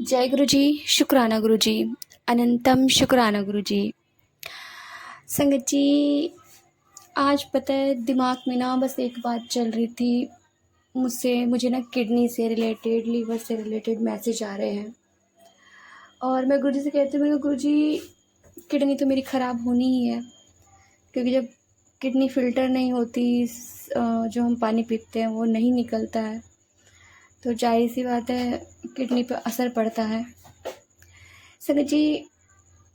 जय गुरु जी। शुक्राना गुरु जी। अनंतम शुक्राना गुरु जी। संगत जी, आज पता है दिमाग में ना बस एक बात चल रही थी। मुझे ना किडनी से रिलेटेड, लीवर से रिलेटेड मैसेज आ रहे हैं और मैं गुरु जी से कहती हूँ, गुरु जी किडनी तो मेरी ख़राब होनी ही है, क्योंकि जब किडनी फ़िल्टर नहीं होती, जो हम पानी पीते हैं वो नहीं निकलता है, तो जाहिर सी बात है किडनी पर असर पड़ता है। संगत जी,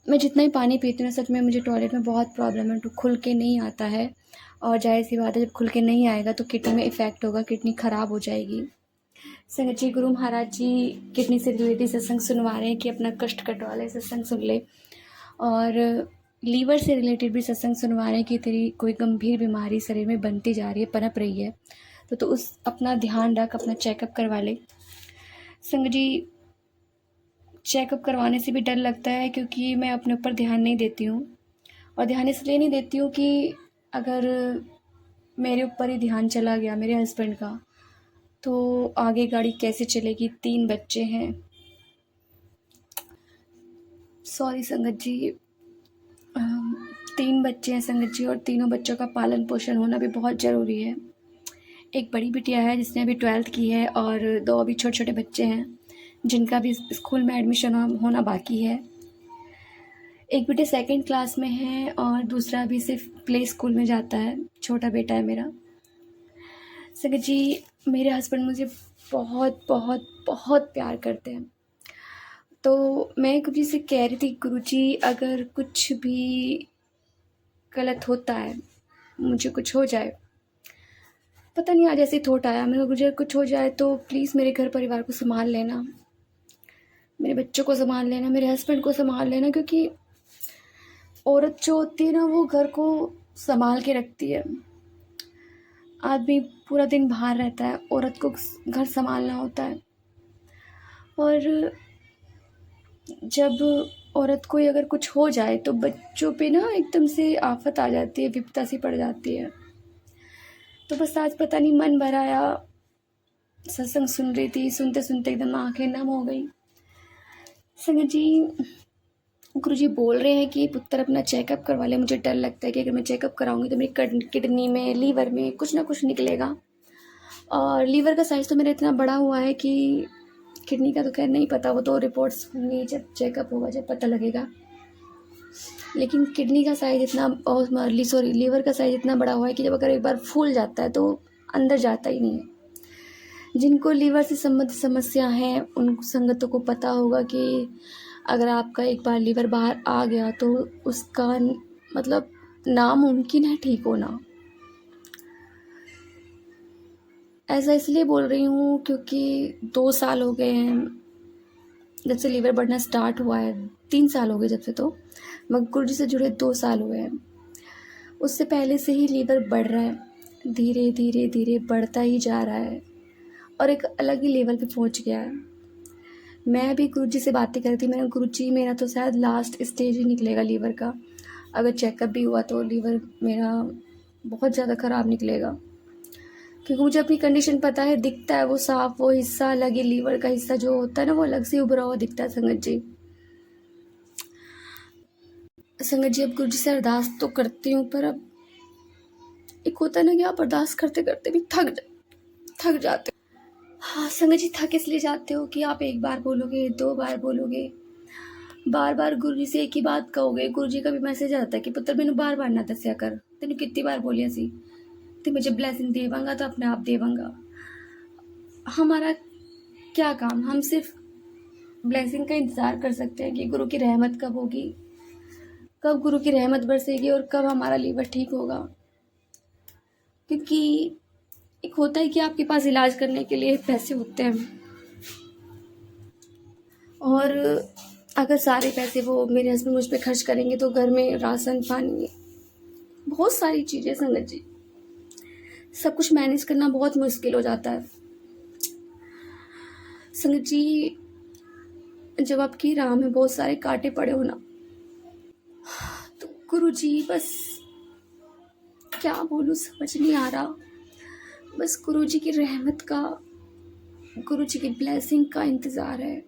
मैं जितना ही पानी पीती हूँ सच में मुझे टॉयलेट में बहुत प्रॉब्लम है, तो खुल के नहीं आता है। और जाहिर सी बात है जब खुल के नहीं आएगा तो किडनी में इफ़ेक्ट होगा, किडनी ख़राब हो जाएगी। संगत जी, गुरु महाराज जी किडनी से रिलेटेड सत्संग सुनवा रहे हैं कि अपना कष्ट कटवा ले, सत्संग सुन ले। और लीवर से रिलेटेड भी सत्संग सुनवा रहे हैं कि तेरी कोई गंभीर बीमारी शरीर में बनती जा रही है, पनप रही है, तो उस अपना ध्यान रख, अपना चेकअप करवा ले। संगत जी, चेकअप करवाने से भी डर लगता है क्योंकि मैं अपने ऊपर ध्यान नहीं देती हूँ। और ध्यान इसलिए नहीं देती हूँ कि अगर मेरे ऊपर ही ध्यान चला गया मेरे हस्बैंड का, तो आगे गाड़ी कैसे चलेगी। 3 बच्चे हैं। सॉरी संगत जी, 3 बच्चे हैं संगत जी, और तीनों बच्चों का पालन पोषण होना भी बहुत ज़रूरी है। एक बड़ी बिटिया है जिसने अभी 12th की है, और 2 अभी छोटे छोटे बच्चे हैं जिनका भी स्कूल में एडमिशन होना बाकी है। एक बेटे 2nd क्लास में है और दूसरा अभी सिर्फ प्ले स्कूल में जाता है, छोटा बेटा है मेरा। संगत जी, मेरे हस्बैंड मुझे बहुत बहुत बहुत प्यार करते हैं। तो मैं गुरु जी से कह रही थी, गुरु जी अगर कुछ भी गलत होता है, मुझे कुछ हो जाए, पता नहीं आज ऐसे थॉट आया, मेरे गुरु जी कुछ हो जाए तो प्लीज़ मेरे घर परिवार को संभाल लेना, मेरे बच्चों को संभाल लेना, मेरे हस्बैंड को संभाल लेना, क्योंकि औरत जो होती है ना वो घर को संभाल के रखती है। आदमी पूरा दिन बाहर रहता है, औरत को घर संभालना होता है। और जब औरत को अगर कुछ हो जाए तो बच्चों पे ना एकदम से आफत आ जाती है, विपदा सी पड़ जाती है। तो बस आज पता नहीं मन भर आया, सत्संग सुन रही थी, सुनते सुनते एकदम आंखें नम हो गई। संगत जी, गुरुजी बोल रहे हैं कि पुत्र अपना चेकअप करवा ले। मुझे डर लगता है कि अगर मैं चेकअप कराऊंगी तो मेरी किडनी में, लीवर में कुछ ना कुछ निकलेगा। और लीवर का साइज़ तो मेरा इतना बड़ा हुआ है कि किडनी का तो खैर नहीं पता, वो तो रिपोर्ट्स होंगी, जब चेकअप होगा जब पता लगेगा। लेकिन किडनी का साइज़ इतना, सॉरी, लीवर का साइज़ इतना बड़ा हुआ है कि जब अगर एक बार फूल जाता है तो अंदर जाता ही नहीं है। जिनको लीवर से संबंधित समस्या है उन संगतों को पता होगा कि अगर आपका एक बार लीवर बाहर आ गया तो उसका मतलब नामुमकिन है ठीक होना। ऐसा इसलिए बोल रही हूँ क्योंकि 2 साल हो गए हैं जब से लीवर बढ़ना स्टार्ट हुआ है, 3 साल हो गए जब से, तो मगर गुरुजी से जुड़े 2 साल हुए हैं। उससे पहले से ही लीवर बढ़ रहा है, धीरे धीरे धीरे बढ़ता ही जा रहा है और एक अलग ही लेवल पे पहुँच गया है। मैं भी गुरुजी से बातें कर रही थी, मैंने गुरुजी मेरा तो शायद लास्ट स्टेज ही निकलेगा लीवर का, अगर चेकअप भी हुआ तो लीवर मेरा बहुत ज़्यादा ख़राब निकलेगा, क्योंकि मुझे अपनी कंडीशन पता है, दिखता है वो साफ, वो हिस्सा अलग ही, लीवर का हिस्सा जो होता है ना वो अलग से उभरा हुआ दिखता है। संगत जी, अब गुरुजी से अरदास तो करती हूँ, पर अब एक होता है ना कि आप अरदास करते करते भी थक जाते हो। हाँ संगत जी, थक इसलिए जाते हो कि आप एक बार बोलोगे, 2 बार बोलोगे, बार बार गुरु जी से एक ही बात कहोगे। गुरु जी का भी मैसेज आता है कि पुत्र मैनू बार बार ना दसिया कर, तेन कितनी बार बोलिया सी, ते मुझे ब्लैसिंग देवांगा तो अपने आप देवांगा। हमारा क्या काम, हम सिर्फ ब्लैसिंग का इंतज़ार कर सकते हैं कि गुरु की रहमत कब होगी, कब गुरु की रहमत बरसेगी और कब हमारा लीवर ठीक होगा। क्योंकि एक होता है कि आपके पास इलाज करने के लिए पैसे होते हैं, और अगर सारे पैसे वो मेरे हस्बैंड मुझ पर खर्च करेंगे तो घर में राशन पानी, बहुत सारी चीज़ें संगत जी, सब कुछ मैनेज करना बहुत मुश्किल हो जाता है। संगत जी, जब आपकी राह में बहुत सारे कांटे पड़े हो ना, तो गुरु जी बस क्या बोलूँ समझ नहीं आ रहा। बस गुरु जी की रहमत का, गुरु जी की ब्लेसिंग का इंतज़ार है।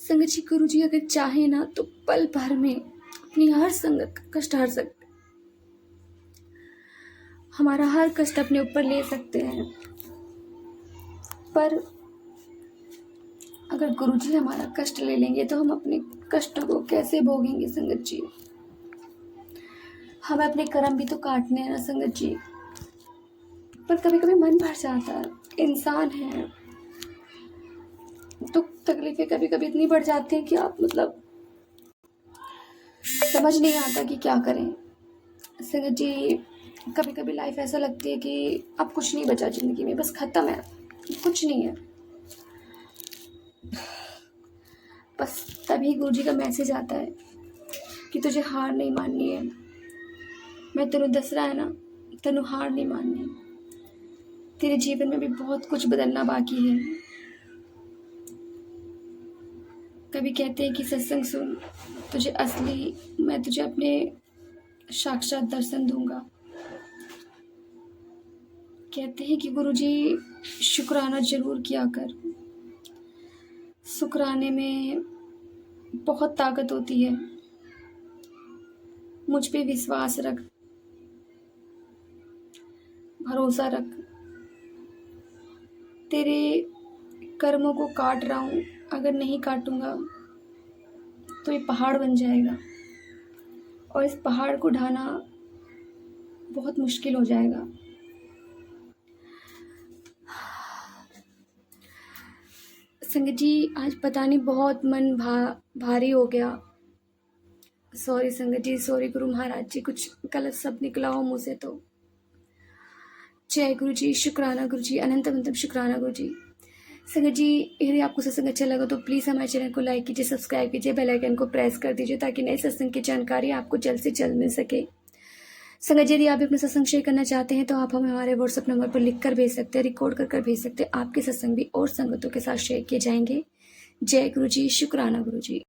संगत जी, गुरु जी अगर चाहे ना तो पल भर में अपनी हर संगत का कष्ट हर सकते, हमारा हर कष्ट अपने ऊपर ले सकते हैं। पर अगर गुरु जी हमारा कष्ट ले लेंगे तो हम अपने कष्टों को कैसे भोगेंगे संगत जी? हमें अपने कर्म भी तो काटने हैं ना संगत जी। पर कभी कभी मन भर जाता है, इंसान है, तो तकलीफें कभी कभी इतनी बढ़ जाती हैं कि आप मतलब समझ नहीं आता कि क्या करें संगत जी। कभी कभी लाइफ ऐसा लगती है कि अब कुछ नहीं बचा ज़िंदगी में, बस ख़त्म है, कुछ नहीं है। बस तभी गुरु जी का मैसेज आता है कि तुझे हार नहीं माननी है। मैं तेनू दस रहा है ना, तेनू हार नहीं माननी। तेरे जीवन में भी बहुत कुछ बदलना बाकी है। कभी कहते हैं कि सत्संग सुन, तुझे असली मैं तुझे अपने साक्षात दर्शन दूंगा। कहते हैं कि गुरुजी शुक्राना जरूर किया कर, शुक्राने में बहुत ताकत होती है। मुझ पे विश्वास रख, भरोसा रख। तेरे कर्मों को काट रहा हूँ, अगर नहीं काटूंगा तो ये पहाड़ बन जाएगा और इस पहाड़ को ढाना बहुत मुश्किल हो जाएगा। संगत जी, आज पता नहीं बहुत मन भारी हो गया। सॉरी संगत जी, सॉरी गुरु महाराज जी, कुछ गलत शब्द निकला हो मुँह से तो। जय गुरु जी, शुक्राना गुरु जी, अनंत अनंत शुक्राना गुरु जी। संगत जी, यदि आपको सत्संग अच्छा लगा तो प्लीज़ हमारे चैनल को लाइक कीजिए, सब्सक्राइब कीजिए, बेल आइकन को प्रेस कर दीजिए ताकि नए सत्संग की जानकारी आपको जल्द से जल्द मिल सके। संगत जी, यदि आप भी अपना सत्संग शेयर करना चाहते हैं तो आप हमें हमारे व्हाट्सएप नंबर पर लिख कर भेज सकते हैं, रिकॉर्ड कर भेज सकते हैं। आपके सत्संग भी और संगतों के साथ शेयर किए जाएंगे। जय गुरु जी, शुक्राना गुरु जी।